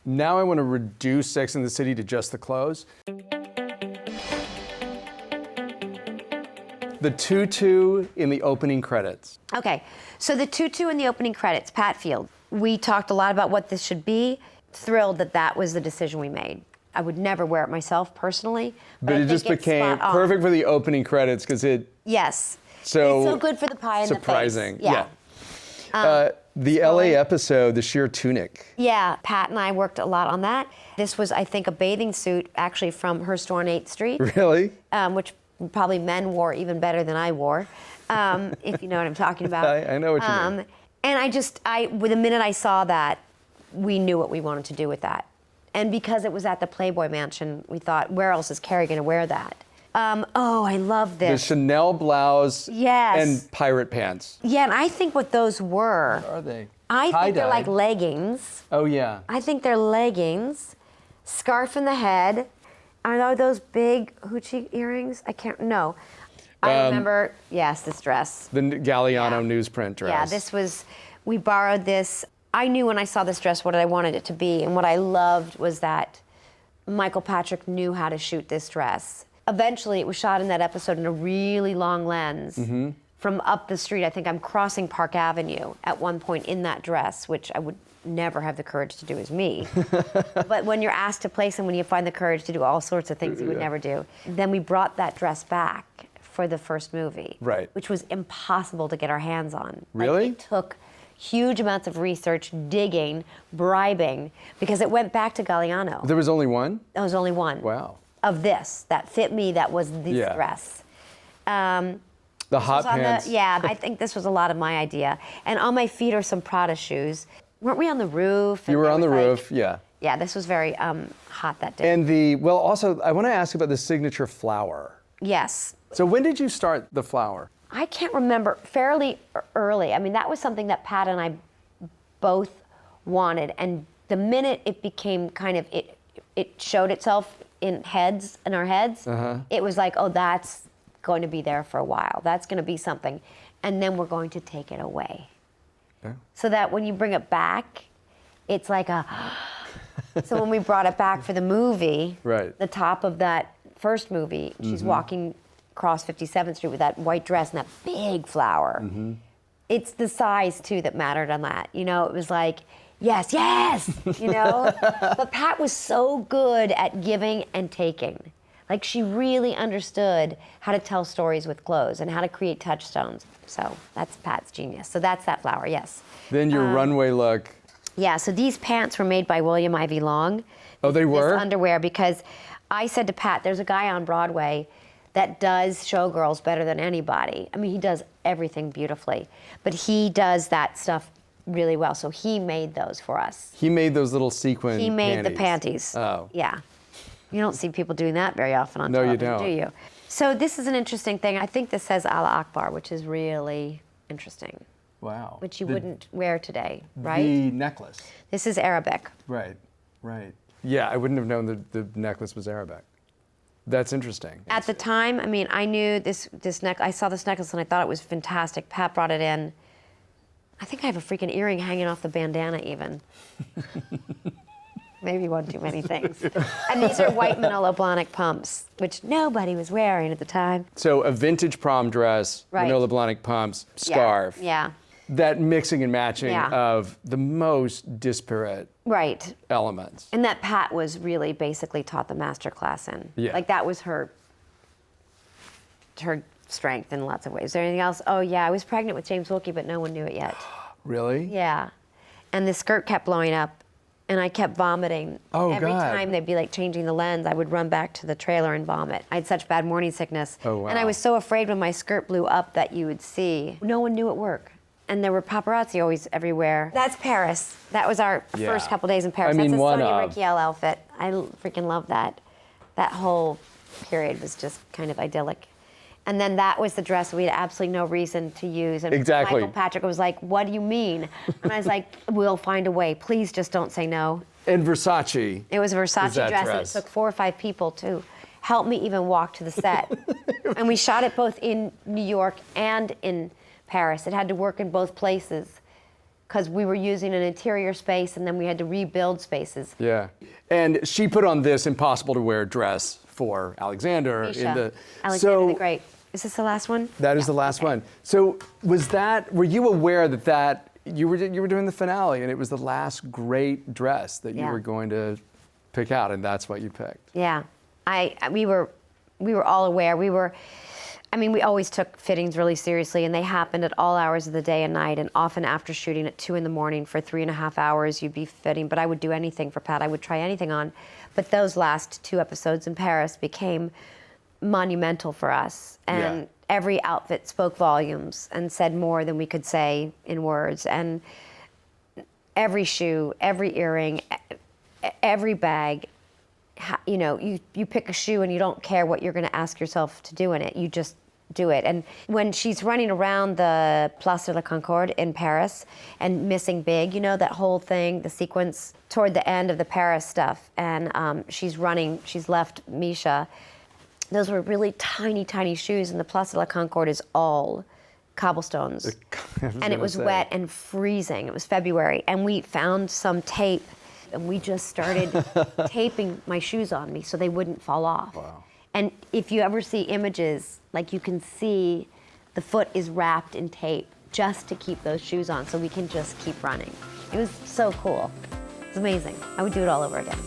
Now I want to reduce Sex and the City to just the clothes. The tutu in the opening credits. Okay, so the tutu in the opening credits, Pat Field. We talked a lot about what this should be. Thrilled that that was the decision we made. I would never wear it myself personally. But it just became perfect for the opening credits because it... Yes. So it's so good for the pie in the face. Surprising, Yeah. The LA episode, the sheer tunic. Yeah, Pat and I worked a lot on that. This was, I think, a bathing suit actually from her store on 8th Street. Really? Which probably men wore even better than I wore, if you know what I'm talking about. I know what you mean. And with the minute I saw that, we knew what we wanted to do with that. And because it was at the Playboy Mansion, we thought, where else is Carrie going to wear that? Oh, I love this. The Chanel blouse Yes. and pirate pants. Yeah, and I think what those were... What are they? I think they're Tie-dye. like leggings. Oh, yeah. I think they're leggings, scarf in the head. Are those big hoochie earrings? No. I remember, yes, this dress. The Galliano newsprint dress. Yeah, we borrowed this. I knew when I saw this dress what I wanted it to be, and what I loved was that Michael Patrick knew how to shoot this dress. Eventually, it was shot in that episode in a really long lens from up the street. I think I'm crossing Park Avenue at one point in that dress, which I would never have the courage to do as me. But when you're asked to place and when you find the courage to do all sorts of things you would never do, then we brought that dress back for the first movie. Right. Which was impossible to get our hands on. Really? Like, it took huge amounts of research, digging, bribing, because it went back to Galliano. There was only one? There was only one. Wow. Of this, that fit me, that was this dress. The hot pants. I think this was a lot of my idea. And on my feet are some Prada shoes. Weren't we on the roof? You were on the roof, yeah. Yeah, this was very hot that day. And also, I want to ask about the signature flower. Yes. So when did you start the flower? I can't remember, fairly early. I mean, that was something that Pat and I both wanted. And the minute it became kind of, it showed itself in our heads, it was like, oh, that's going to be there for a while. That's going to be something. And then we're going to take it away. Yeah. So that when you bring it back, it's like a... So when we brought it back for the movie, the top of that first movie, she's walking across 57th Street with that white dress and that big flower. It's the size, too, that mattered on that. You know, it was like... Yes, you know? But Pat was so good at giving and taking. Like, she really understood how to tell stories with clothes and how to create touchstones. So that's Pat's genius. So that's that flower, yes. Then your runway look. Yeah, so these pants were made by William Ivy Long. Oh, they were? This underwear, because I said to Pat, there's a guy on Broadway that does showgirls better than anybody. I mean, he does everything beautifully. But he does that stuff really well, so he made those for us. He made those little sequin He made panties. the panties. Oh. Yeah. You don't see people doing that very often on No, you television, don't. do you? So this is an interesting thing. I think this says Allah Akbar, which is really interesting. Wow. Which you wouldn't wear today, right? The necklace. This is Arabic. Right. Yeah, I wouldn't have known that the necklace was Arabic. That's interesting. At the time, I mean, I knew this I saw this necklace and I thought it was fantastic. Pat brought it in. I think I have a freaking earring hanging off the bandana even. Maybe one too many things. And these are white Manolo Blahnik pumps, which nobody was wearing at the time. So a vintage prom dress, Manolo Blahnik pumps, scarf. Yeah. That mixing and matching of the most disparate elements. And that Pat was really basically taught the master class in. Yeah. Like that was her strength in lots of ways. Is there anything else? Oh yeah, I was pregnant with James Wilkie, but no one knew it yet. Really? Yeah. And the skirt kept blowing up and I kept vomiting. Oh, Every God. time they'd be like changing the lens, I would run back to the trailer and vomit. I had such bad morning sickness. Oh, wow. And I was so afraid when my skirt blew up that you would see. No one knew at work. And there were paparazzi always everywhere. That's Paris. That was our first couple days in Paris. I mean, That's a one Sonia of. Rykiel outfit. I freaking love that. That whole period was just kind of idyllic. And then that was the dress we had absolutely no reason to use. And Exactly. Michael Patrick was like, what do you mean? And I was like, we'll find a way. Please just don't say no. And Versace. It was a Versace that dress, and it dress. took 4 or 5 people to help me even walk to the set. And we shot it both in New York and in Paris. It had to work in both places because we were using an interior space and then we had to rebuild spaces. Yeah. And she put on this impossible to wear dress for Alexander. Alexander the Great. Is this the last one? That is the last one. So were you aware that you were doing the finale and it was the last great dress that you were going to pick out, and that's what you picked? Yeah. We were all aware. We always took fittings really seriously, and they happened at all hours of the day and night, and often after shooting at 2 a.m. for 3.5 hours, you'd be fitting. But I would do anything for Pat. I would try anything on. But those last 2 episodes in Paris became monumental for us. And every outfit spoke volumes and said more than we could say in words. And every shoe, every earring, every bag, you pick a shoe and you don't care what you're going to ask yourself to do in it. You just do it. And when she's running around the Place de la Concorde in Paris and missing big, that whole thing, the sequence toward the end of the Paris stuff, and she's left Misha. Those were really tiny, tiny shoes, and the Place de la Concorde is all cobblestones. And it was wet and freezing. It was February, and we found some tape, and we just started taping my shoes on me so they wouldn't fall off. Wow. And if you ever see images, like you can see the foot is wrapped in tape just to keep those shoes on so we can just keep running. It was so cool. It was amazing. I would do it all over again.